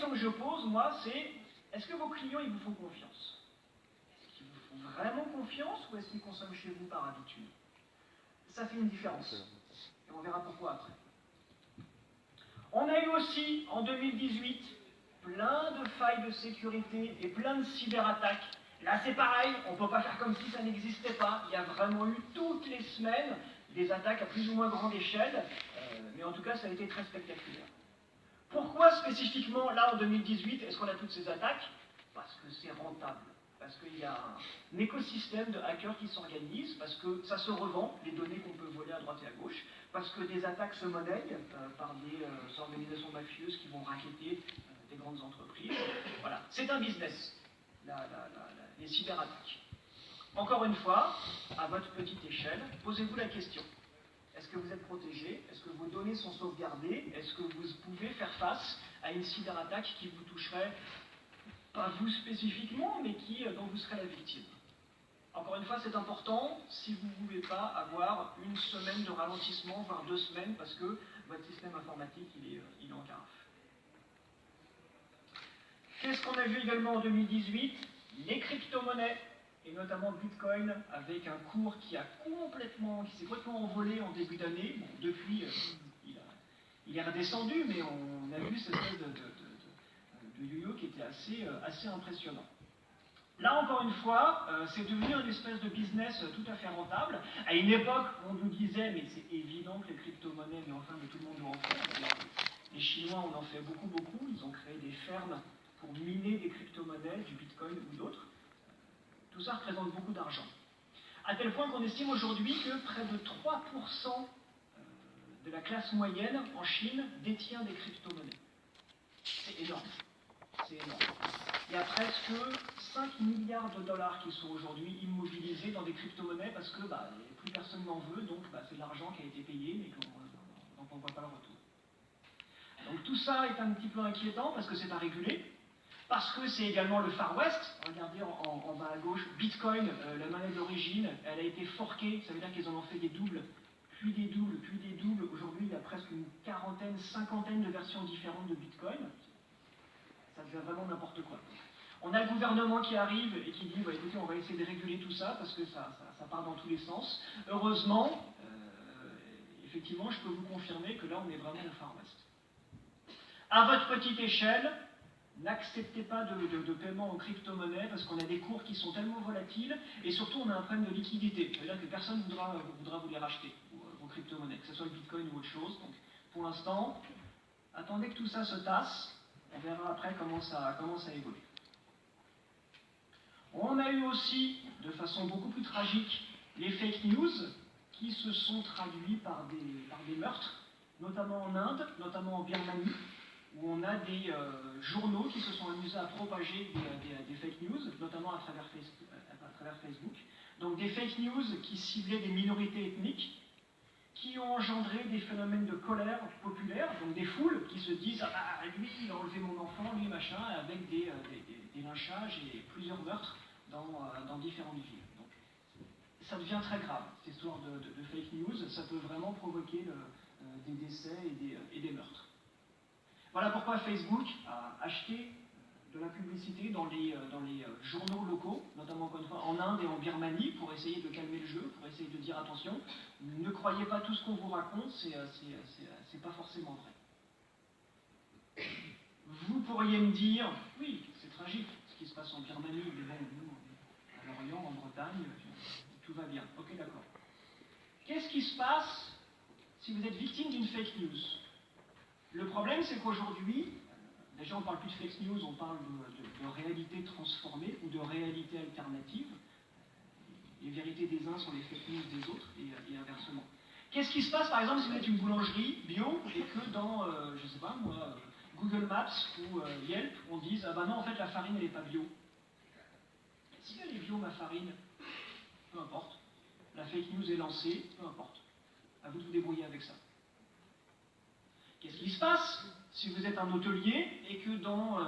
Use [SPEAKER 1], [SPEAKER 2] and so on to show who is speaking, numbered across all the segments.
[SPEAKER 1] question que je pose, moi, c'est est-ce que vos clients, ils vous font confiance? Est-ce qu'ils vous font vraiment confiance ou est-ce qu'ils consomment chez vous par habitude? Ça fait une différence. Et on verra pourquoi après. On a eu aussi, en 2018, plein de failles de sécurité et plein de cyberattaques. Là, c'est pareil, on ne peut pas faire comme si ça n'existait pas. Il y a vraiment eu toutes les semaines des attaques à plus ou moins grande échelle, mais en tout cas, ça a été très spectaculaire. Pourquoi spécifiquement, là, en 2018, est-ce qu'on a toutes ces attaques? Parce que c'est rentable. Parce qu'il y a un écosystème de hackers qui s'organise, parce que ça se revend, les données qu'on peut voler à droite et à gauche, parce que des attaques se monnaient par des organisations mafieuses qui vont racketter des grandes entreprises. Voilà, c'est un business, les cyberattaques. Encore une fois, à votre petite échelle, posez-vous la question. Est-ce que vous êtes protégé? Est-ce que vos données sont sauvegardées? Est-ce que vous pouvez faire face à une cyberattaque qui vous toucherait, pas vous spécifiquement, mais dont vous serez la victime? Encore une fois, c'est important si vous ne pouvez pas avoir une semaine de ralentissement, voire 2 semaines, parce que votre système informatique, il est en carafe. Qu'est-ce qu'on a vu également en 2018? Les crypto-monnaies, et notamment Bitcoin, avec un cours qui s'est complètement envolé en début d'année. Bon, depuis, il est redescendu, mais on a vu cette espèce de yo-yo qui était assez impressionnant. Là, encore une fois, c'est devenu une espèce de business tout à fait rentable. À une époque, on nous disait, mais c'est évident que les crypto-monnaies, mais enfin, tout le monde doit en faire. Les Chinois, on en fait beaucoup, beaucoup. Ils ont créé des fermes pour miner des crypto-monnaies, du Bitcoin ou d'autres. Tout ça représente beaucoup d'argent. À tel point qu'on estime aujourd'hui que près de 3% de la classe moyenne en Chine détient des crypto-monnaies. C'est énorme. C'est énorme. Il y a presque 5 milliards de dollars qui sont aujourd'hui immobilisés dans des crypto-monnaies parce que plus personne n'en veut, donc c'est de l'argent qui a été payé, mais dont on ne voit pas le retour. Donc tout ça est un petit peu inquiétant parce que c'est à réguler. Parce que c'est également le Far West. Regardez en bas à gauche, Bitcoin, la monnaie d'origine, elle a été forquée, ça veut dire qu'ils en ont fait des doubles, puis des doubles, puis des doubles. Aujourd'hui, il y a presque une quarantaine, cinquantaine de versions différentes de Bitcoin. Ça devient vraiment n'importe quoi. On a le gouvernement qui arrive et qui dit, écoutez, on va essayer de réguler tout ça parce que ça part dans tous les sens. Heureusement, effectivement, je peux vous confirmer que là, on est vraiment au Far West. À votre petite échelle, n'acceptez pas de paiement en crypto-monnaie parce qu'on a des cours qui sont tellement volatiles et surtout on a un problème de liquidité. C'est-à-dire que personne ne voudra vous les racheter, vos crypto-monnaies, que ce soit le Bitcoin ou autre chose. Donc pour l'instant, attendez que tout ça se tasse, on verra après comment ça évolue. On a eu aussi, de façon beaucoup plus tragique, les fake news qui se sont traduits par des meurtres, notamment en Inde, notamment en Birmanie, où on a des journaux qui se sont amusés à propager des fake news, notamment à travers Facebook. Donc des fake news qui ciblaient des minorités ethniques, qui ont engendré des phénomènes de colère populaire, donc des foules qui se disent « Ah, lui, il a enlevé mon enfant, lui, machin », avec des lynchages et plusieurs meurtres dans différentes villes. Donc ça devient très grave, cette histoire de fake news, ça peut vraiment provoquer des décès et des meurtres. Voilà pourquoi Facebook a acheté de la publicité dans les journaux locaux, notamment encore une fois en Inde et en Birmanie, pour essayer de calmer le jeu, pour essayer de dire attention, ne croyez pas tout ce qu'on vous raconte, c'est pas forcément vrai. Vous pourriez me dire, oui, c'est tragique ce qui se passe en Birmanie, mais bon, nous, à Lorient, en Bretagne, tout va bien. Ok, d'accord. Qu'est-ce qui se passe si vous êtes victime d'une fake news? Le problème, c'est qu'aujourd'hui, déjà on ne parle plus de fake news, on parle de réalité transformée ou de réalité alternative. Les vérités des uns sont les fake news des autres et inversement. Qu'est-ce qui se passe par exemple si vous êtes une boulangerie bio et que dans, je sais pas moi, Google Maps ou Yelp, on dise « Ah bah non, en fait la farine elle n'est pas bio ». Si elle est bio ma farine, peu importe. La fake news est lancée, peu importe. À vous de vous débrouiller avec ça. Qu'est-ce qui se passe si vous êtes un hôtelier et que dans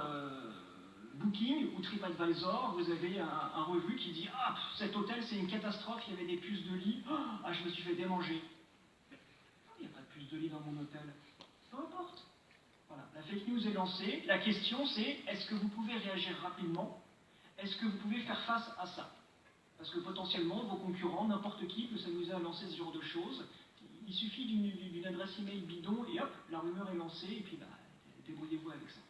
[SPEAKER 1] Booking ou TripAdvisor, vous avez un revue qui dit « Ah, cet hôtel c'est une catastrophe, il y avait des puces de lit, ah, je me suis fait démanger ». Il n'y a pas de puces de lit dans mon hôtel. Peu importe. Voilà. La fake news est lancée. La question c'est, est-ce que vous pouvez réagir rapidement? Est-ce que vous pouvez faire face à ça? Parce que potentiellement, vos concurrents, n'importe qui peut s'amuser à lancer ce genre de choses. Il suffit d'une adresse email bidon et hop, la rumeur est lancée et puis débrouillez-vous avec ça.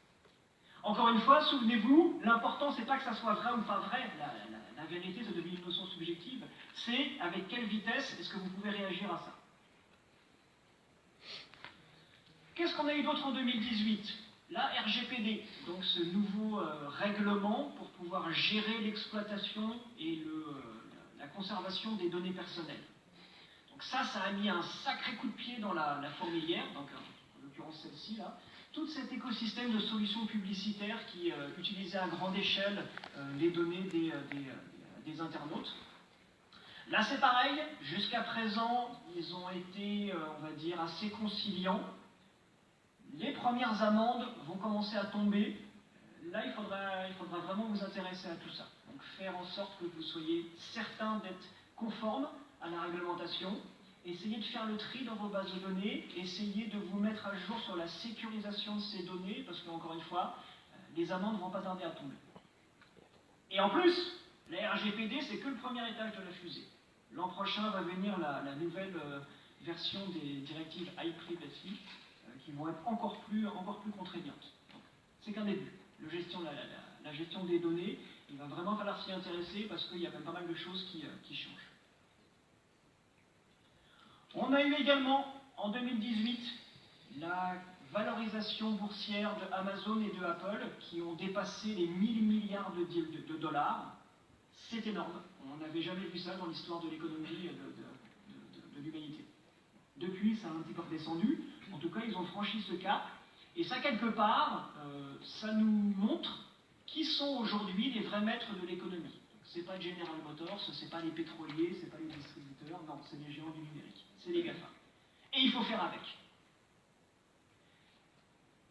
[SPEAKER 1] Encore une fois, souvenez-vous, l'important c'est pas que ça soit vrai ou pas vrai. La vérité, c'est devenu une notion subjective. C'est avec quelle vitesse est-ce que vous pouvez réagir à ça. Qu'est-ce qu'on a eu d'autre en 2018? La RGPD, donc ce nouveau règlement pour pouvoir gérer l'exploitation et la conservation des données personnelles. Donc ça a mis un sacré coup de pied dans la fourmilière, donc en l'occurrence celle-ci là. Tout cet écosystème de solutions publicitaires qui utilisait à grande échelle les données des internautes. Là c'est pareil, jusqu'à présent ils ont été, on va dire, assez conciliants. Les premières amendes vont commencer à tomber. Là, il faudra vraiment vous intéresser à tout ça. Donc faire en sorte que vous soyez certain d'être conforme à la réglementation. Essayez de faire le tri dans vos bases de données. Essayez de vous mettre à jour sur la sécurisation de ces données, parce qu'encore une fois, les amendes ne vont pas tarder à tomber. Et en plus, la RGPD, c'est que le premier étage de la fusée. L'an prochain va venir la nouvelle version des directives iPrivacy, qui vont être encore plus contraignantes. C'est qu'un début. La gestion des données, il va vraiment falloir s'y intéresser parce qu'il y a quand même pas mal de choses qui changent. On a eu également, en 2018, la valorisation boursière de Amazon et de Apple qui ont dépassé les 1000 milliards de dollars. C'est énorme. On n'avait jamais vu ça dans l'histoire de l'économie de l'humanité. Depuis, ça a un petit peu redescendu. En tout cas, ils ont franchi ce cap. Et ça, quelque part, ça nous montre qui sont aujourd'hui les vrais maîtres de l'économie. Ce n'est pas General Motors, ce n'est pas les pétroliers, ce n'est pas les distributeurs, non, c'est les géants du numérique. C'est les GAFA. Et il faut faire avec.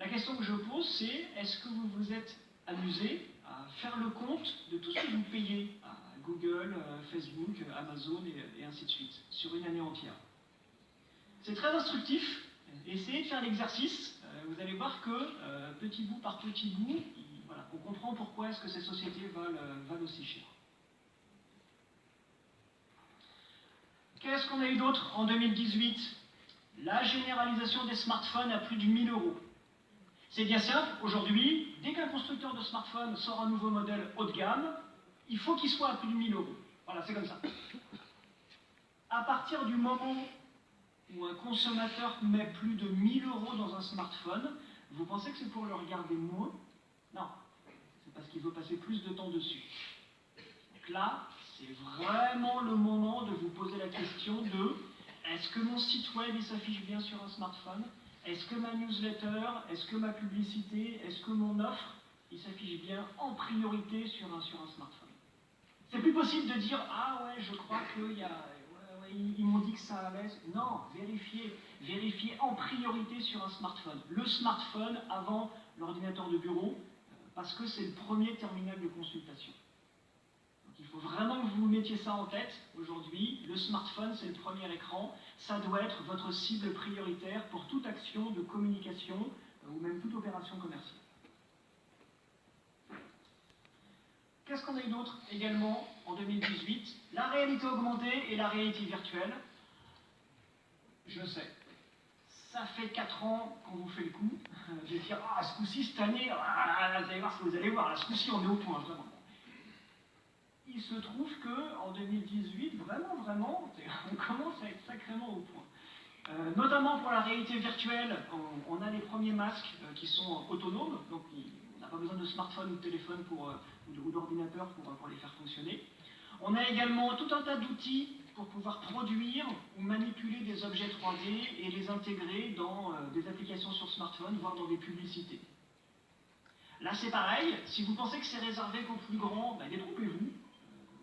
[SPEAKER 1] La question que je pose, c'est est-ce que vous vous êtes amusé à faire le compte de tout ce que vous payez à Google, Facebook, Amazon et ainsi de suite, sur une année entière? C'est très instructif. Essayez de faire l'exercice. Vous allez voir que petit bout par petit bout, voilà, on comprend pourquoi est-ce que ces sociétés valent aussi cher. Qu'est-ce qu'on a eu d'autre en 2018? La généralisation des smartphones à plus de 1000 €. C'est bien simple. Aujourd'hui, dès qu'un constructeur de smartphone sort un nouveau modèle haut de gamme, il faut qu'il soit à plus de 1000 €. Voilà, c'est comme ça. À partir du moment où un consommateur met plus de 1000 € dans un smartphone, vous pensez que c'est pour le regarder moins? Non, c'est parce qu'il veut passer plus de temps dessus. Donc là, c'est vraiment le moment de vous poser la question de est-ce que mon site web il s'affiche bien sur un smartphone? Est-ce que ma newsletter, est-ce que ma publicité, est-ce que mon offre, il s'affiche bien en priorité sur un smartphone? C'est plus possible de dire ah ouais, je crois qu'il y a... ils m'ont dit que ça allait. Non, vérifiez en priorité sur un smartphone. Le smartphone avant l'ordinateur de bureau, parce que c'est le premier terminal de consultation. Donc il faut vraiment que vous mettiez ça en tête aujourd'hui. Le smartphone, c'est le premier écran. Ça doit être votre cible prioritaire pour toute action de communication ou même toute opération commerciale. Qu'est-ce qu'on a eu d'autre également en 2018? La réalité augmentée et la réalité virtuelle. Je sais, ça fait 4 ans qu'on vous fait le coup de dire ah, ce coup-ci, cette année, vous allez voir ce que vous allez voir, ce coup-ci, on est au point, vraiment. Il se trouve qu'en 2018, vraiment, on commence à être sacrément au point. Notamment pour la réalité virtuelle, on a les premiers masques qui sont autonomes, donc on n'a pas besoin de smartphone ou de téléphone ou d'ordinateur pour les faire fonctionner. On a également tout un tas d'outils pour pouvoir produire ou manipuler des objets 3D et les intégrer dans des applications sur smartphone, voire dans des publicités. Là c'est pareil, si vous pensez que c'est réservé qu'aux plus grands, détrompez-vous.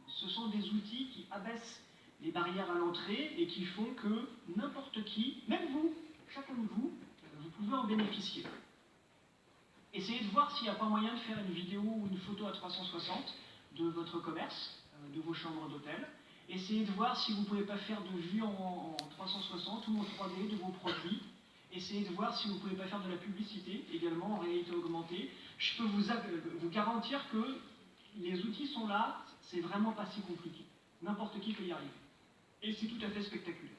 [SPEAKER 1] Ce sont des outils qui abaissent les barrières à l'entrée et qui font que n'importe qui, même vous, chacun de vous, vous pouvez en bénéficier. Essayez de voir s'il n'y a pas moyen de faire une vidéo ou une photo à 360 de votre commerce, de vos chambres d'hôtel. Essayez de voir si vous ne pouvez pas faire de vue en 360 ou en 3D de vos produits. essayez de voir si vous ne pouvez pas faire de la publicité, également en réalité augmentée. Je peux vous garantir que les outils sont là, c'est vraiment pas si compliqué. N'importe qui peut y arriver. Et c'est tout à fait spectaculaire.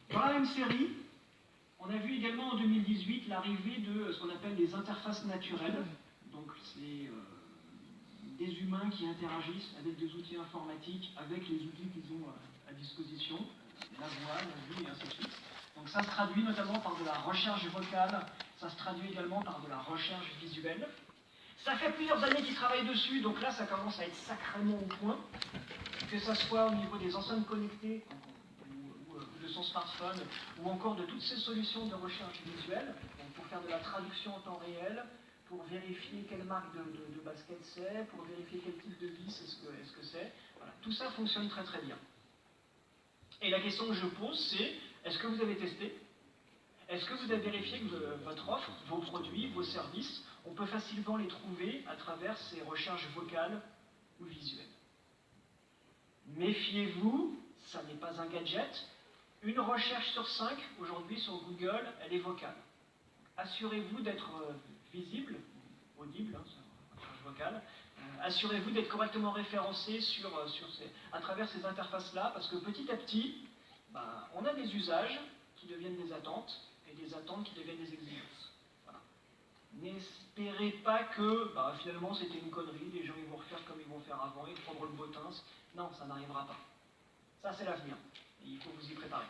[SPEAKER 1] Dans la même série, on a vu également en 2018 l'arrivée de ce qu'on appelle les interfaces naturelles. Donc c'est des humains qui interagissent avec des outils informatiques, avec les outils qu'ils ont à disposition, la voix, la vue et ainsi de suite. Donc ça se traduit notamment par de la recherche vocale, ça se traduit également par de la recherche visuelle. Ça fait plusieurs années qu'ils travaillent dessus, donc là ça commence à être sacrément au point, que ce soit au niveau des enceintes connectées, ou de son smartphone, ou encore de toutes ces solutions de recherche visuelle, donc pour faire de la traduction en temps réel, pour vérifier quelle marque de basket c'est, pour vérifier quel type de vis est-ce que c'est. Voilà. Tout ça fonctionne très très bien. Et la question que je pose, c'est, est-ce que vous avez testé? Est-ce que vous avez vérifié que votre offre, vos produits, vos services, on peut facilement les trouver à travers ces recherches vocales ou visuelles? Méfiez-vous, ça n'est pas un gadget. Une recherche sur 5, aujourd'hui sur Google, elle est vocale. Assurez-vous d'être visible, audible, hein, recherche vocale. Assurez-vous d'être correctement référencé à travers ces interfaces-là, parce que petit à petit, on a des usages qui deviennent des attentes, et des attentes qui deviennent des exigences. Voilà. N'espérez pas que finalement c'était une connerie, les gens ils vont refaire comme ils vont faire avant, ils prendront le beau temps. Non, ça n'arrivera pas. Ça c'est l'avenir, et il faut vous y préparer.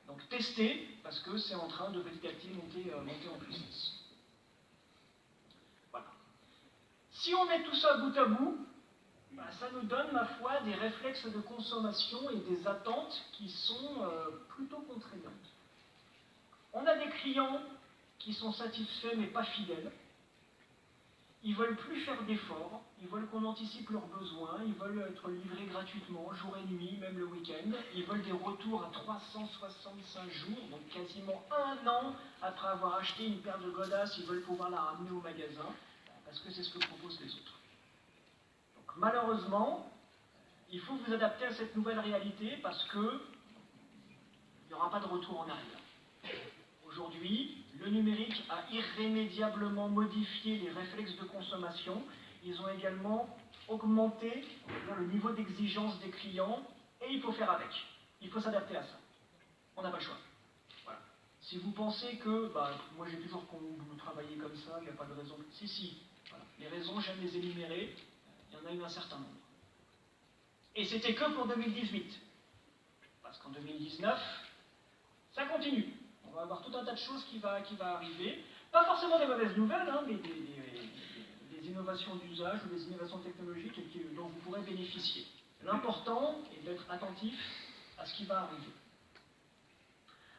[SPEAKER 1] Donc testez, parce que c'est en train de petit à petit monter en puissance. Voilà. Si on met tout ça bout à bout, ça nous donne, ma foi, des réflexes de consommation et des attentes qui sont plutôt contraignantes. On a des clients qui sont satisfaits mais pas fidèles. Ils ne veulent plus faire d'efforts, ils veulent qu'on anticipe leurs besoins, ils veulent être livrés gratuitement, jour et nuit, même le week-end. Ils veulent des retours à 365 jours, donc quasiment un an après avoir acheté une paire de godasses, ils veulent pouvoir la ramener au magasin, parce que c'est ce que proposent les autres. Donc malheureusement, il faut vous adapter à cette nouvelle réalité, parce que il n'y aura pas de retour en arrière. Aujourd'hui, le numérique a irrémédiablement modifié les réflexes de consommation. Ils ont également augmenté le niveau d'exigence des clients et il faut faire avec. Il faut s'adapter à ça. On n'a pas le choix. Voilà. Si vous pensez que, moi j'ai toujours travaillé comme ça, il n'y a pas de raison. Si. Voilà. Les raisons, j'aime les énumérer. Il y en a eu un certain nombre. Et c'était que pour 2018. Parce qu'en 2019, ça continue. On va avoir tout un tas de choses qui va arriver. Pas forcément des mauvaises nouvelles, hein, mais des innovations d'usage ou des innovations technologiques dont vous pourrez bénéficier. L'important est d'être attentif à ce qui va arriver.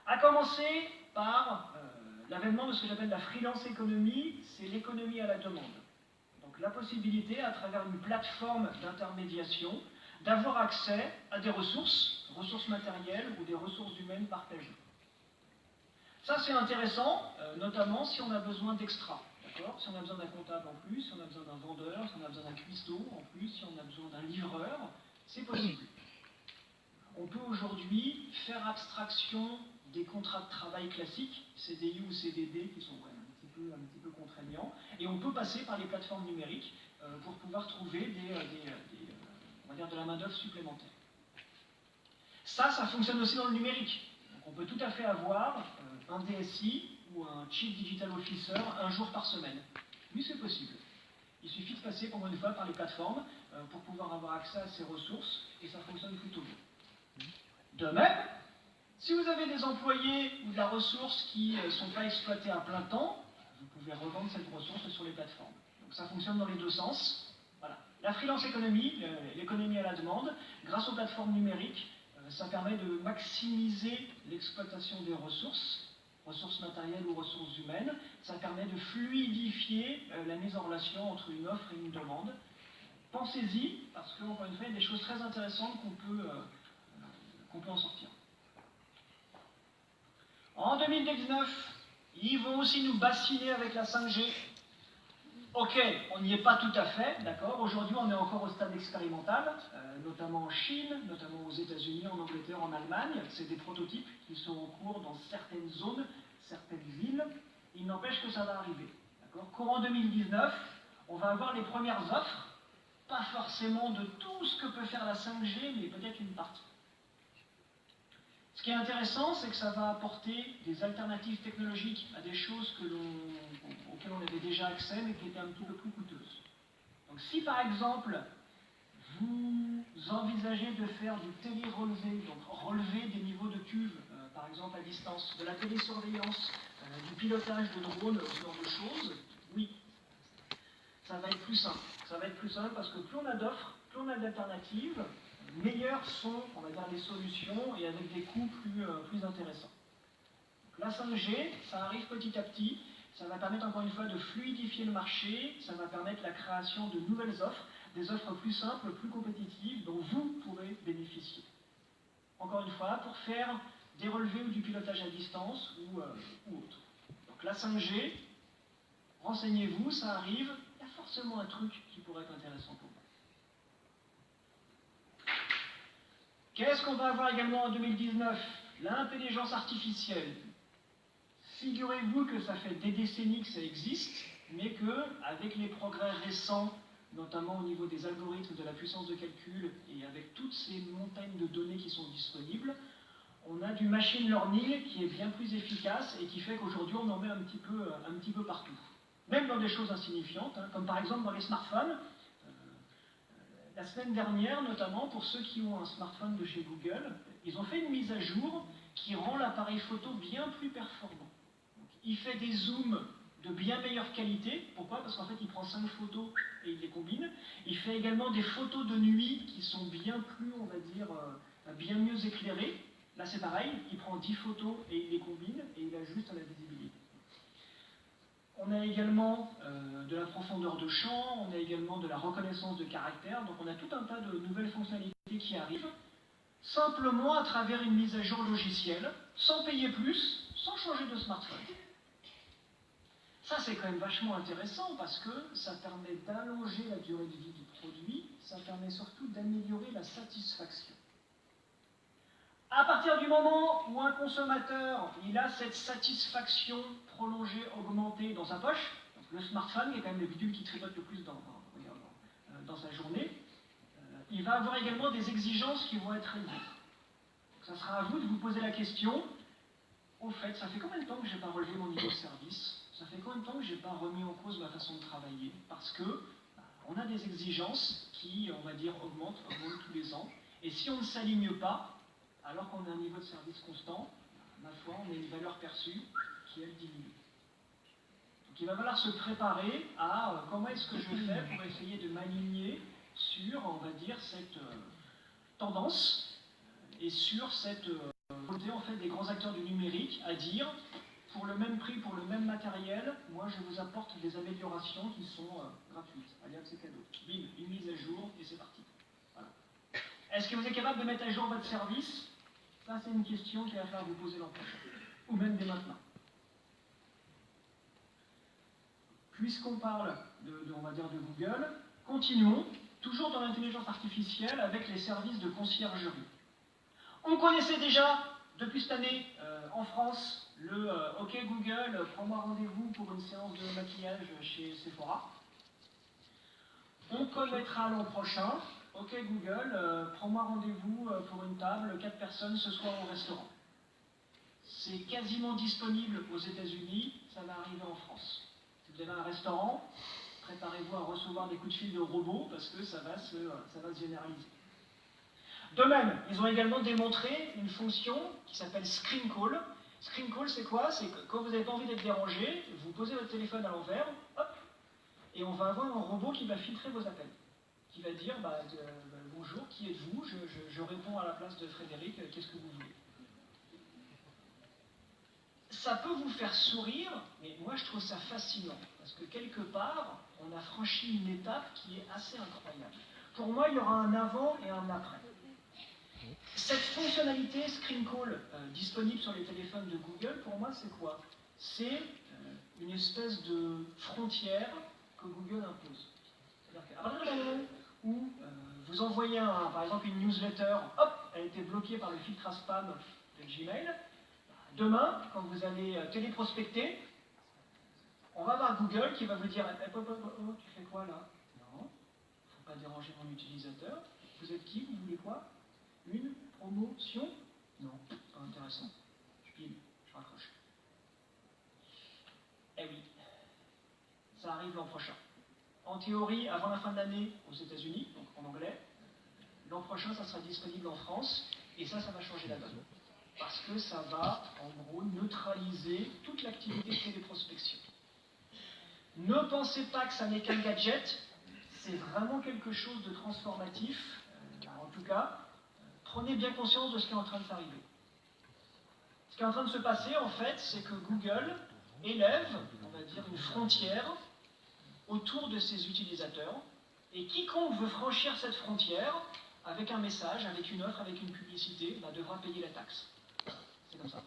[SPEAKER 1] À commencer par l'avènement de ce que j'appelle la freelance economy, c'est l'économie à la demande. Donc la possibilité, à travers une plateforme d'intermédiation, d'avoir accès à des ressources matérielles ou des ressources humaines partagées. Ça, c'est intéressant, notamment si on a besoin d'extra. Si on a besoin d'un comptable en plus, si on a besoin d'un vendeur, si on a besoin d'un cuistot en plus, si on a besoin d'un livreur, c'est possible. On peut aujourd'hui faire abstraction des contrats de travail classiques, CDI ou CDD, qui sont un petit peu contraignants, et on peut passer par les plateformes numériques pour pouvoir trouver on va dire de la main-d'œuvre supplémentaire. Ça fonctionne aussi dans le numérique. Donc on peut tout à fait avoir un DSI ou un Chief Digital Officer un jour par semaine. Oui, c'est possible. Il suffit de passer pour une fois par les plateformes pour pouvoir avoir accès à ces ressources et ça fonctionne plutôt bien. De même, si vous avez des employés ou de la ressource qui ne sont pas exploités à plein temps, vous pouvez revendre cette ressource sur les plateformes. Donc ça fonctionne dans les deux sens. Voilà. La freelance economy, l'économie à la demande, grâce aux plateformes numériques, ça permet de maximiser l'exploitation des ressources matérielles ou ressources humaines. Ça permet de fluidifier la mise en relation entre une offre et une demande. Pensez-y, parce qu'encore une fois, il y a des choses très intéressantes qu'on peut en sortir. En 2019, ils vont aussi nous bassiner avec la 5G. Ok, on n'y est pas tout à fait, d'accord. Aujourd'hui, on est encore au stade expérimental, notamment en Chine, notamment aux États-Unis, en Angleterre, en Allemagne. C'est des prototypes qui sont en cours dans certaines zones, certaines villes. Il n'empêche que ça va arriver, d'accord. Courant 2019, on va avoir les premières offres, pas forcément de tout ce que peut faire la 5G, mais peut-être une partie. Ce qui est intéressant, c'est que ça va apporter des alternatives technologiques à des choses auxquelles on avait déjà accès, mais qui étaient un petit peu plus coûteuses. Donc si par exemple, vous envisagez de faire du télé-relevé, donc relever des niveaux de cuve, par exemple à distance, de la télésurveillance, du pilotage de drones, ce genre de choses, oui, ça va être plus simple. Ça va être plus simple parce que plus on a d'offres, plus on a d'alternatives, meilleures sont, on va dire, les solutions et avec des coûts plus intéressants. Donc, la 5G, ça arrive petit à petit, ça va permettre encore une fois de fluidifier le marché, ça va permettre la création de nouvelles offres, des offres plus simples, plus compétitives, dont vous pourrez bénéficier. Encore une fois, pour faire des relevés ou du pilotage à distance ou autre. Donc la 5G, renseignez-vous, ça arrive, il y a forcément un truc qui pourrait être intéressant pour vous. Qu'est-ce qu'on va avoir également en 2019? L'intelligence artificielle. Figurez-vous que ça fait des décennies que ça existe, mais qu'avec les progrès récents, notamment au niveau des algorithmes, de la puissance de calcul, et avec toutes ces montagnes de données qui sont disponibles, on a du machine learning qui est bien plus efficace et qui fait qu'aujourd'hui on en met un petit peu partout. Même dans des choses insignifiantes, hein, comme par exemple dans les smartphones. La semaine dernière, notamment, pour ceux qui ont un smartphone de chez Google, ils ont fait une mise à jour qui rend l'appareil photo bien plus performant. Donc, il fait des zooms de bien meilleure qualité. Pourquoi? Parce qu'en fait, il prend 5 photos et il les combine. Il fait également des photos de nuit qui sont bien plus, on va dire, bien mieux éclairées. Là, c'est pareil, il prend 10 photos et il les combine et il ajuste à la visibilité. On a également de la profondeur de champ, on a également de la reconnaissance de caractère, donc on a tout un tas de nouvelles fonctionnalités qui arrivent, simplement à travers une mise à jour logicielle, sans payer plus, sans changer de smartphone. Ça, c'est quand même vachement intéressant parce que ça permet d'allonger la durée de vie du produit, ça permet surtout d'améliorer la satisfaction. À partir du moment où un consommateur il a cette satisfaction prolongée, augmentée dans sa poche, donc le smartphone, qui est quand même le bidule qui tripote le plus dans sa journée, il va avoir également des exigences qui vont être élevées. Donc ça sera à vous de vous poser la question, au fait, ça fait combien de temps que je n'ai pas relevé mon niveau de service? Ça fait combien de temps que je n'ai pas remis en cause ma façon de travailler? Parce que on a des exigences qui, on va dire, augmentent tous les ans, et si on ne s'aligne pas, alors qu'on a un niveau de service constant, ma foi, on a une valeur perçue qui, elle, diminue. Donc il va falloir se préparer à comment est-ce que je fais pour essayer de m'aligner sur, on va dire, cette tendance et sur cette volonté en fait, des grands acteurs du numérique à dire, pour le même prix, pour le même matériel, moi je vous apporte des améliorations qui sont gratuites. Allez, c'est cadeau. Bim, une mise à jour et c'est parti. Voilà. Est-ce que vous êtes capable de mettre à jour votre service? Ça, c'est une question qu'il va falloir vous poser l'an prochain, ou même dès maintenant. Puisqu'on parle on va dire de Google, continuons, toujours dans l'intelligence artificielle, avec les services de conciergerie. On connaissait déjà, depuis cette année, en France, le OK Google, prends-moi rendez-vous pour une séance de maquillage chez Sephora. On connaîtra l'an prochain, OK Google, prends-moi rendez-vous pour une table, 4 personnes ce soir au restaurant. C'est quasiment disponible aux États-Unis, ça va arriver en France. Si vous avez un restaurant, préparez-vous à recevoir des coups de fil de robots parce que ça va se généraliser. De même, ils ont également démontré une fonction qui s'appelle Screen Call. Screen Call, c'est quoi? C'est que quand vous n'avez pas envie d'être dérangé, vous posez votre téléphone à l'envers, hop, et on va avoir un robot qui va filtrer vos appels. Qui va dire, bonjour, qui êtes-vous? Je réponds à la place de Frédéric, qu'est-ce que vous voulez? Ça peut vous faire sourire, mais moi je trouve ça fascinant, parce que quelque part, on a franchi une étape qui est assez incroyable. Pour moi, il y aura un avant et un après. Cette fonctionnalité Screen Call disponible sur les téléphones de Google, pour moi, c'est quoi? C'est une espèce de frontière que Google impose. C'est-à-dire qu'à partir du moment où vous envoyez par exemple une newsletter, hop, elle a été bloquée par le filtre à spam de Gmail, demain, quand vous allez téléprospecter, on va voir Google qui va vous dire oh, tu fais quoi là? Non, il ne faut pas déranger mon utilisateur. Vous êtes qui? Vous voulez quoi? Une promotion? Non, pas intéressant. Je raccroche. Eh oui, ça arrive l'an prochain. En théorie, avant la fin de l'année aux États-Unis, donc en anglais, l'an prochain, ça sera disponible en France, et ça va changer la donne. Parce que ça va, en gros, neutraliser toute l'activité de téléprospection. Ne pensez pas que ça n'est qu'un gadget, c'est vraiment quelque chose de transformatif. En tout cas, prenez bien conscience de ce qui est en train de s'arriver. Ce qui est en train de se passer, en fait, c'est que Google élève, on va dire, une frontière autour de ses utilisateurs, et quiconque veut franchir cette frontière, avec un message, avec une offre, avec une publicité, devra payer la taxe. C'est comme ça.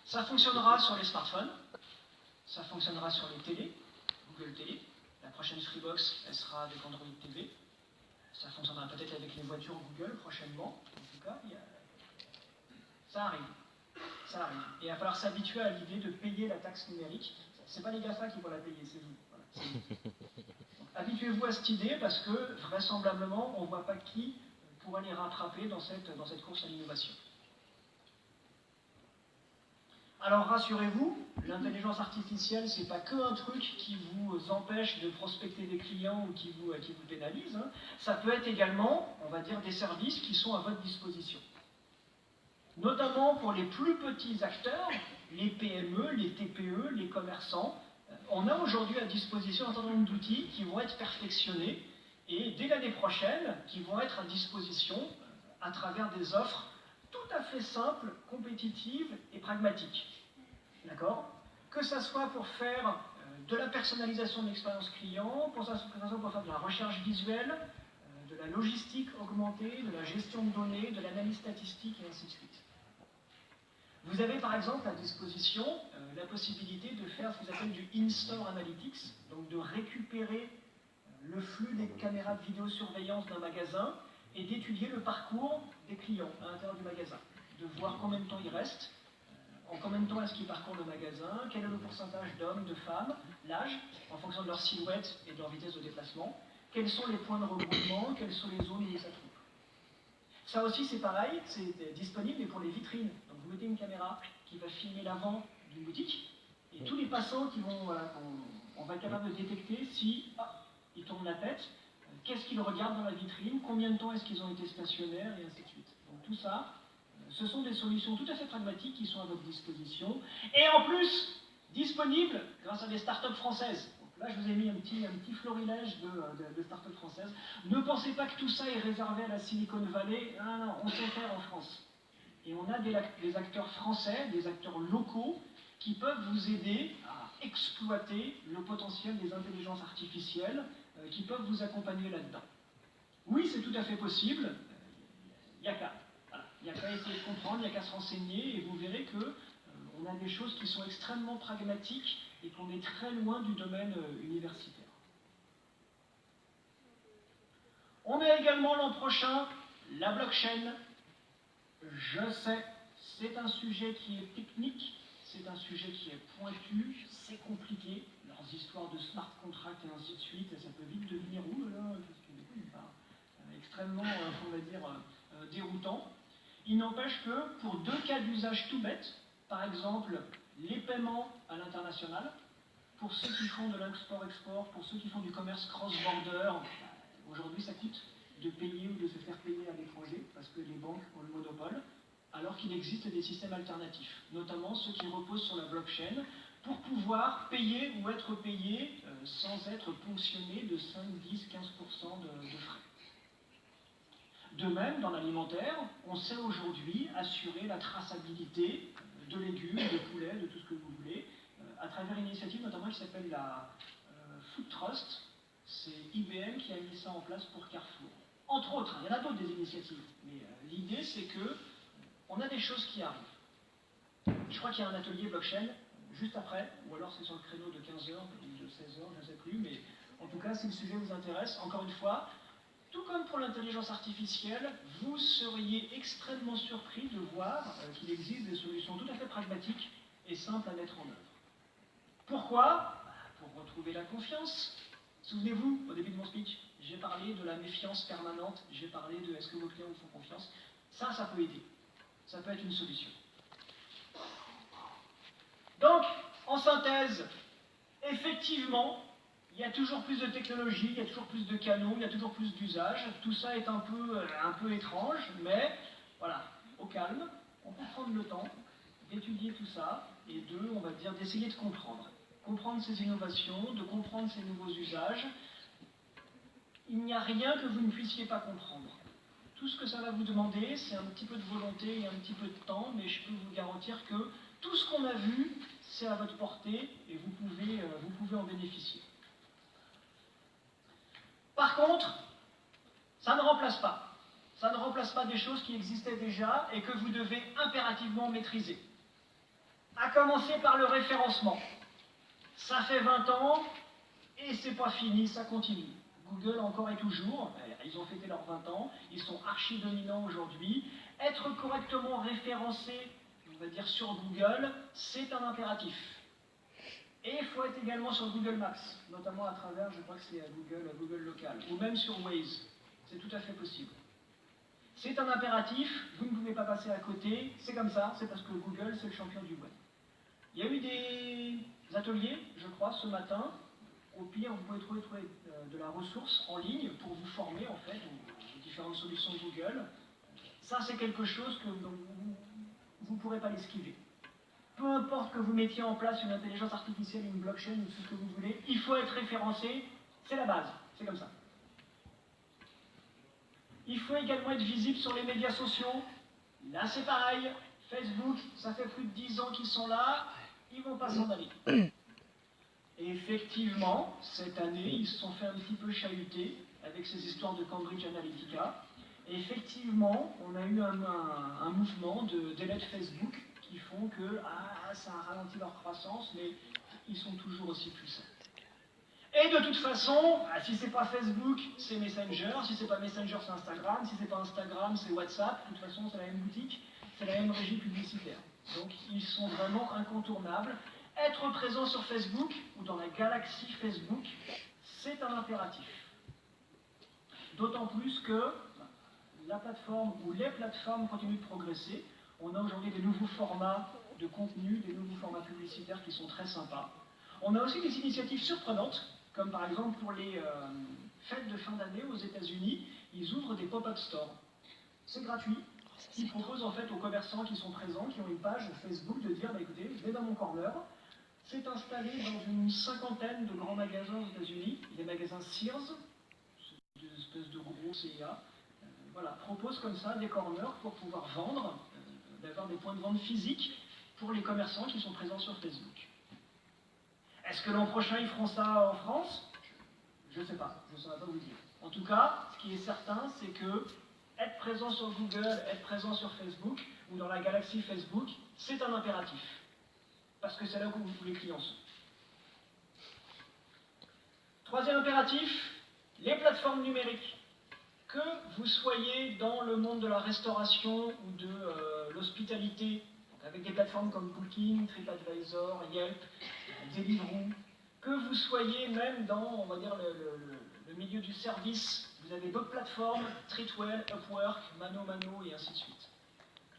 [SPEAKER 1] Ça fonctionnera sur les smartphones, ça fonctionnera sur les télés, Google Télé. La prochaine Freebox, elle sera avec Android TV. Ça fonctionnera peut-être avec les voitures Google prochainement. En tout cas, ça arrive. Ça arrive. Et il va falloir s'habituer à l'idée de payer la taxe numérique. Ce n'est pas les GAFA qui vont la payer, c'est vous. Voilà, habituez-vous à cette idée parce que vraisemblablement, on ne voit pas qui pourrait les rattraper dans cette course à l'innovation. Alors rassurez-vous, l'intelligence artificielle, c'est pas qu'un truc qui vous empêche de prospecter des clients ou qui vous pénalise. Hein. Ça peut être également, on va dire, des services qui sont à votre disposition. Notamment pour les plus petits acteurs, les PME, les TPE, les commerçants. On a aujourd'hui à disposition un certain nombre d'outils qui vont être perfectionnés et dès l'année prochaine, qui vont être à disposition à travers des offres tout à fait simples, compétitives et pragmatiques. D'accord? Que ça soit pour faire de la personnalisation de l'expérience client, que ça soit pour faire de la recherche visuelle, de la logistique augmentée, de la gestion de données, de l'analyse statistique et ainsi de suite. Vous avez par exemple à disposition la possibilité de faire ce qu'ils appellent du in-store analytics, donc de récupérer le flux des caméras de vidéosurveillance d'un magasin et d'étudier le parcours des clients à l'intérieur du magasin, de voir combien de temps il reste, en combien de temps est-ce qu'ils parcourent le magasin, quel est le pourcentage d'hommes, de femmes, l'âge, en fonction de leur silhouette et de leur vitesse de déplacement, quels sont les points de regroupement, quelles sont les zones où ils s'attroupent. Ça aussi c'est pareil, c'est disponible pour les vitrines. Donc vous mettez une caméra qui va filmer l'avant d'une boutique, et tous les passants qui vont, on va être capable de détecter si ils tournent la tête, qu'est-ce qu'ils regardent dans la vitrine, combien de temps est-ce qu'ils ont été stationnaires, et ainsi de suite. Donc tout ça, ce sont des solutions tout à fait pragmatiques qui sont à votre disposition, et en plus, disponibles grâce à des startups françaises. Donc là, je vous ai mis un petit florilège de startups françaises. Ne pensez pas que tout ça est réservé à la Silicon Valley. Non, non, on sait faire en France. Et on a des acteurs français, des acteurs locaux, qui peuvent vous aider à exploiter le potentiel des intelligences artificielles, qui peuvent vous accompagner là-dedans. Oui, c'est tout à fait possible. Il n'y a qu'à. Voilà. Il n'y a qu'à essayer de comprendre, il n'y a qu'à se renseigner, et vous verrez qu'on a des choses qui sont extrêmement pragmatiques et qu'on est très loin du domaine universitaire. On a également l'an prochain la blockchain. Je sais, c'est un sujet qui est technique, c'est un sujet qui est pointu, c'est compliqué, leurs histoires de smart contract et ainsi de suite, ça peut vite devenir extrêmement, on va dire, déroutant. Il n'empêche que pour deux cas d'usage tout bêtes, par exemple les paiements à l'international, pour ceux qui font de l'import-export, pour ceux qui font du commerce cross-border, aujourd'hui ça coûte de payer ou de se faire payer à l'étranger, parce que les banques ont le monopole, alors qu'il existe des systèmes alternatifs, notamment ceux qui reposent sur la blockchain, pour pouvoir payer ou être payé sans être ponctionné de 5, 10, 15% de frais. De même, dans l'alimentaire, on sait aujourd'hui assurer la traçabilité de légumes, de poulet, de tout ce que vous voulez, à travers une initiative notamment qui s'appelle la Food Trust. C'est IBM qui a mis ça en place pour Carrefour. Entre autres, il y en a d'autres des initiatives, mais l'idée c'est que on a des choses qui arrivent. Je crois qu'il y a un atelier blockchain juste après, ou alors c'est sur le créneau de 15 heures ou de 16 heures, je ne sais plus, mais en tout cas, si le sujet vous intéresse, encore une fois, tout comme pour l'intelligence artificielle, vous seriez extrêmement surpris de voir qu'il existe des solutions tout à fait pragmatiques et simples à mettre en œuvre. Pourquoi? Pour retrouver la confiance. Souvenez-vous, au début de mon speech, j'ai parlé de la méfiance permanente, j'ai parlé de est-ce que vos clients vous font confiance. Ça peut aider. Ça peut être une solution. Donc, en synthèse, effectivement, il y a toujours plus de technologies, il y a toujours plus de canaux, il y a toujours plus d'usages. Tout ça est un peu étrange, mais voilà, au calme, on peut prendre le temps d'étudier tout ça et on va dire, d'essayer de comprendre. Comprendre ces innovations, de comprendre ces nouveaux usages. Il n'y a rien que vous ne puissiez pas comprendre. Tout ce que ça va vous demander, c'est un petit peu de volonté et un petit peu de temps, mais je peux vous garantir que tout ce qu'on a vu, c'est à votre portée et vous pouvez en bénéficier. Par contre, ça ne remplace pas. Ça ne remplace pas des choses qui existaient déjà et que vous devez impérativement maîtriser. À commencer par le référencement. Ça fait 20 ans et c'est pas fini, ça continue. Google encore et toujours, ils ont fêté leurs 20 ans, ils sont archi dominants aujourd'hui. Être correctement référencé, on va dire sur Google, c'est un impératif. Et il faut être également sur Google Maps, notamment à travers, je crois que c'est Google Local, ou même sur Waze. C'est tout à fait possible. C'est un impératif, vous ne pouvez pas passer à côté, c'est comme ça, c'est parce que Google, c'est le champion du web. Il y a eu des ateliers, je crois, ce matin. Au pire, vous pouvez trouver de la ressource en ligne pour vous former, en fait, aux différentes solutions de Google. Ça, c'est quelque chose que vous ne pourrez pas l'esquiver. Peu importe que vous mettiez en place une intelligence artificielle, une blockchain ou tout ce que vous voulez, il faut être référencé, c'est la base, c'est comme ça. Il faut également être visible sur les médias sociaux. Là, c'est pareil. Facebook, ça fait plus de 10 ans qu'ils sont là, ils ne vont pas s'en aller. Et effectivement, cette année, ils se sont fait un petit peu chahuter avec ces histoires de Cambridge Analytica. Et effectivement, on a eu un mouvement d'élèves Facebook qui font que ça a ralenti leur croissance, mais ils sont toujours aussi puissants. Et de toute façon, si c'est pas Facebook, c'est Messenger, si c'est pas Messenger, c'est Instagram, si c'est pas Instagram, c'est WhatsApp, de toute façon, c'est la même boutique, c'est la même régie publicitaire. Donc, ils sont vraiment incontournables. Être présent sur Facebook, ou dans la galaxie Facebook, c'est un impératif. D'autant plus que la plateforme ou les plateformes continuent de progresser. On a aujourd'hui des nouveaux formats de contenu, des nouveaux formats publicitaires qui sont très sympas. On a aussi des initiatives surprenantes, comme par exemple pour les fêtes de fin d'année aux États-Unis, ils ouvrent des pop-up stores. C'est gratuit. Ils proposent en fait aux commerçants qui sont présents, qui ont une page Facebook, de dire écoutez, je vais dans mon corner. C'est installé dans une 50aine de grands magasins aux États-Unis, les magasins Sears, c'est des espèces de gros CIA. Voilà, proposent comme ça des corners pour pouvoir vendre, d'avoir des points de vente physiques pour les commerçants qui sont présents sur Facebook. Est-ce que l'an prochain ils feront ça en France? Je ne sais pas, je ne saurais pas vous dire. En tout cas, ce qui est certain, c'est que être présent sur Google, être présent sur Facebook, ou dans la galaxie Facebook, c'est un impératif. Parce que c'est là où les clients sont. Troisième impératif, les plateformes numériques. Que vous soyez dans le monde de la restauration ou de l'hospitalité, avec des plateformes comme Booking, TripAdvisor, Yelp, Deliveroo, que vous soyez même dans, on va dire, le milieu du service, vous avez d'autres plateformes, Treatwell, Upwork, Mano et ainsi de suite.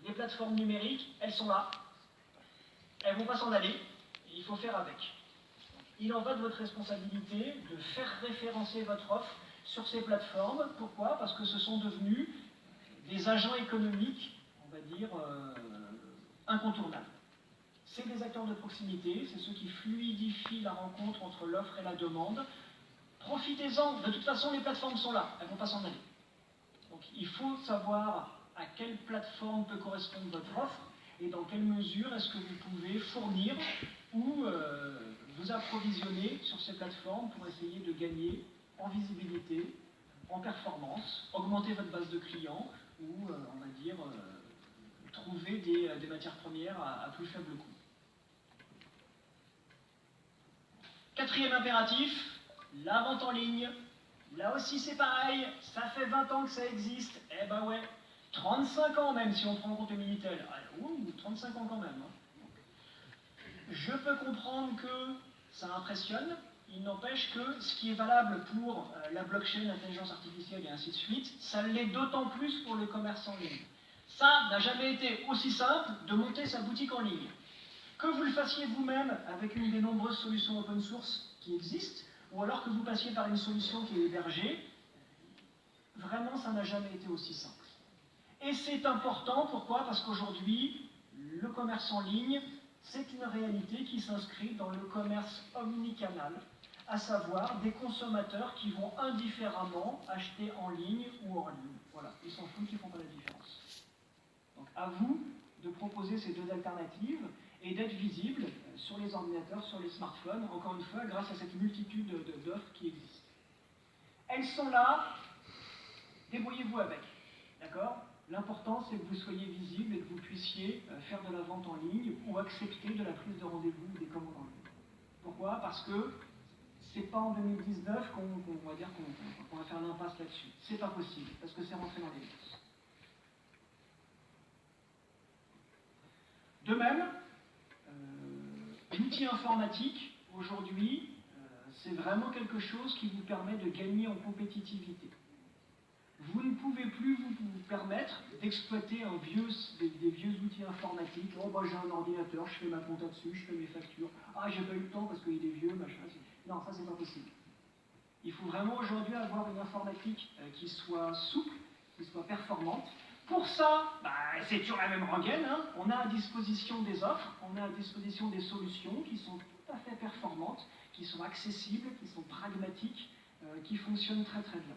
[SPEAKER 1] Les plateformes numériques, elles sont là, elles ne vont pas s'en aller, et il faut faire avec. Il en va de votre responsabilité de faire référencer votre offre sur ces plateformes. Pourquoi? Parce que ce sont devenus des agents économiques, on va dire, incontournables. C'est des acteurs de proximité, c'est ceux qui fluidifient la rencontre entre l'offre et la demande. Profitez-en, de toute façon les plateformes sont là, elles ne vont pas s'en aller. Donc il faut savoir à quelle plateforme peut correspondre votre offre et dans quelle mesure est-ce que vous pouvez fournir ou vous approvisionner sur ces plateformes pour essayer de gagner en visibilité, en performance, augmenter votre base de clients ou, on va dire, trouver des matières premières à plus faible coût. Quatrième impératif, la vente en ligne. Là aussi c'est pareil, ça fait 20 ans que ça existe. Eh ben ouais, 35 ans même si on prend en compte le Minitel. Ah, ouh, 35 ans quand même. Hein. Je peux comprendre que ça impressionne, il n'empêche que ce qui est valable pour la blockchain, l'intelligence artificielle et ainsi de suite, ça l'est d'autant plus pour le commerce en ligne. Ça n'a jamais été aussi simple de monter sa boutique en ligne. Que vous le fassiez vous-même avec une des nombreuses solutions open source qui existent, ou alors que vous passiez par une solution qui est hébergée, vraiment ça n'a jamais été aussi simple. Et c'est important, pourquoi? Parce qu'aujourd'hui, le commerce en ligne, c'est une réalité qui s'inscrit dans le commerce omnicanal, à savoir des consommateurs qui vont indifféremment acheter en ligne ou hors ligne. Voilà, ils s'en foutent, ils ne font pas la différence. Donc à vous de proposer ces deux alternatives et d'être visible sur les ordinateurs, sur les smartphones, encore une fois, grâce à cette multitude d'offres qui existent. Elles sont là, débrouillez-vous avec, d'accord? L'important, c'est que vous soyez visible et que vous puissiez faire de la vente en ligne ou accepter de la prise de rendez-vous ou des commandes en ligne. Pourquoi? Parce que c'est pas en 2019 qu'on va dire qu'on va faire l'impasse là-dessus. C'est pas possible, parce que c'est rentré dans les mœurs. De même, l'outil informatique, aujourd'hui, c'est vraiment quelque chose qui vous permet de gagner en compétitivité. Vous ne pouvez plus vous permettre d'exploiter des vieux outils informatiques. Oh, bah, j'ai un ordinateur, je fais ma compta dessus, je fais mes factures. Ah, j'ai pas eu le temps parce qu'il est vieux, machin. Non, ça, c'est pas possible. Il faut vraiment aujourd'hui avoir une informatique qui soit souple, qui soit performante. Pour ça, bah, c'est toujours la même rengaine. Hein. On a à disposition des offres, on a à disposition des solutions qui sont tout à fait performantes, qui sont accessibles, qui sont pragmatiques, qui fonctionnent très très bien.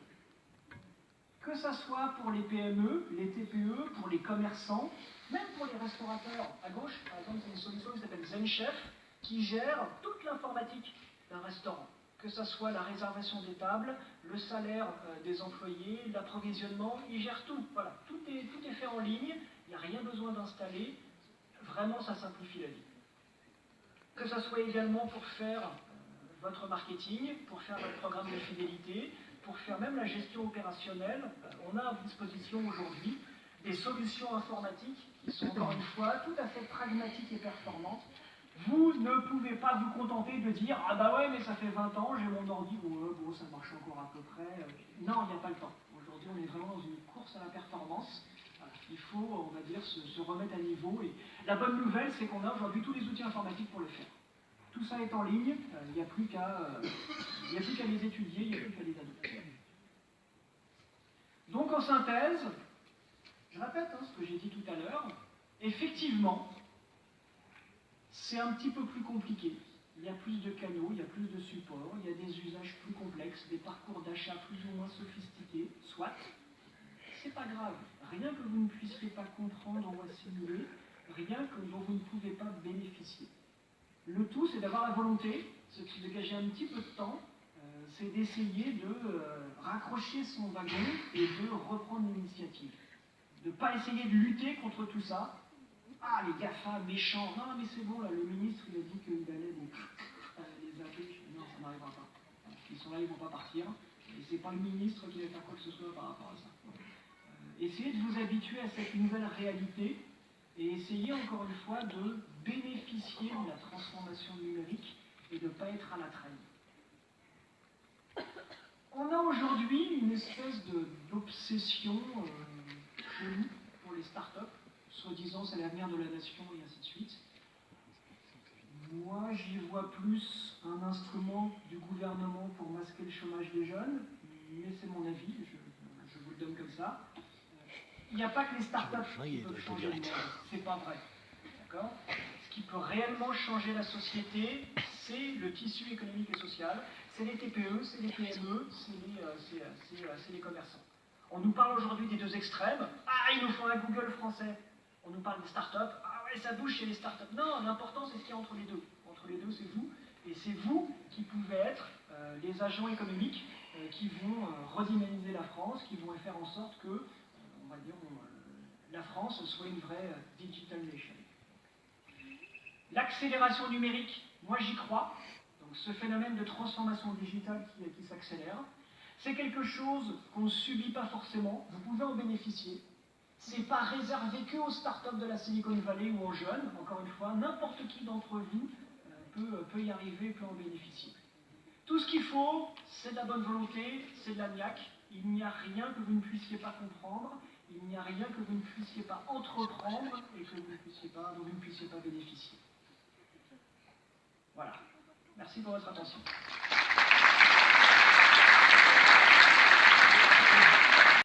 [SPEAKER 1] Que ça soit pour les PME, les TPE, pour les commerçants, même pour les restaurateurs. À gauche, par exemple, c'est une solution qui s'appelle ZenChef, qui gère toute l'informatique d'un restaurant. Que ça soit la réservation des tables, le salaire des employés, l'approvisionnement, ils gèrent tout. Voilà, tout est fait en ligne, il n'y a rien besoin d'installer. Vraiment, ça simplifie la vie. Que ça soit également pour faire votre marketing, pour faire votre programme de fidélité, pour faire même la gestion opérationnelle, on a à disposition aujourd'hui des solutions informatiques qui sont encore une fois tout à fait pragmatiques et performantes. Vous ne pouvez pas vous contenter de dire « Ah bah ouais, mais ça fait 20 ans, j'ai mon ordi, bon, ça marche encore à peu près. » Non, il n'y a pas le temps. Aujourd'hui, on est vraiment dans une course à la performance. Il faut, on va dire, se remettre à niveau. Et la bonne nouvelle, c'est qu'on a aujourd'hui tous les outils informatiques pour le faire. Tout ça est en ligne, il n'y a plus qu'à les étudier, il n'y a plus qu'à les adopter. Donc en synthèse, je répète ce que j'ai dit tout à l'heure, effectivement, c'est un petit peu plus compliqué. Il y a plus de canaux, il y a plus de supports, il y a des usages plus complexes, des parcours d'achat plus ou moins sophistiqués, soit. C'est pas grave. Rien que vous ne puissiez pas comprendre ou assimiler, rien que dont vous ne pouvez pas bénéficier. Le tout, c'est d'avoir la volonté, c'est de dégager un petit peu de temps, c'est d'essayer de raccrocher son wagon et de reprendre l'initiative. De ne pas essayer de lutter contre tout ça. Ah, les GAFA méchants, non mais c'est bon, là, le ministre il a dit qu'il allait les appeler. Non, ça n'arrivera pas. Ils sont là, ils ne vont pas partir. Et c'est pas le ministre qui va faire quoi que ce soit par rapport à ça. Essayez de vous habituer à cette nouvelle réalité et essayez encore une fois de bénéficier de la transformation numérique et de ne pas être à la traîne. On a aujourd'hui une espèce d'obsession chelou pour les startups, soi-disant c'est l'avenir de la nation et ainsi de suite. Moi, j'y vois plus un instrument du gouvernement pour masquer le chômage des jeunes, mais c'est mon avis, je vous le donne comme ça. Il n'y a pas que les startups qui peuvent changer le monde, c'est pas vrai. D'accord ? Ce qui peut réellement changer la société, c'est le tissu économique et social, c'est les TPE, c'est les PME, c'est les commerçants. On nous parle aujourd'hui des deux extrêmes. Ah, il nous faut un Google français. On nous parle des startups. Ah ouais, ça bouge chez les startups. Non, l'important c'est ce qu'il y a entre les deux. Entre les deux, c'est vous. Et c'est vous qui pouvez être les agents économiques qui vont redynamiser la France, qui vont faire en sorte que, on va dire, la France soit une vraie digital nation. L'accélération numérique, moi j'y crois. Donc Donc, ce phénomène de transformation digitale qui s'accélère, c'est quelque chose qu'on ne subit pas forcément, vous pouvez en bénéficier. Ce n'est pas réservé que aux startups de la Silicon Valley ou aux jeunes, encore une fois, n'importe qui d'entre vous peut y arriver, peut en bénéficier. Tout ce qu'il faut, c'est de la bonne volonté, c'est de la niaque. Il n'y a rien que vous ne puissiez pas comprendre, il n'y a rien que vous ne puissiez pas entreprendre et que dont vous ne puissiez pas bénéficier. Voilà. Merci pour votre attention.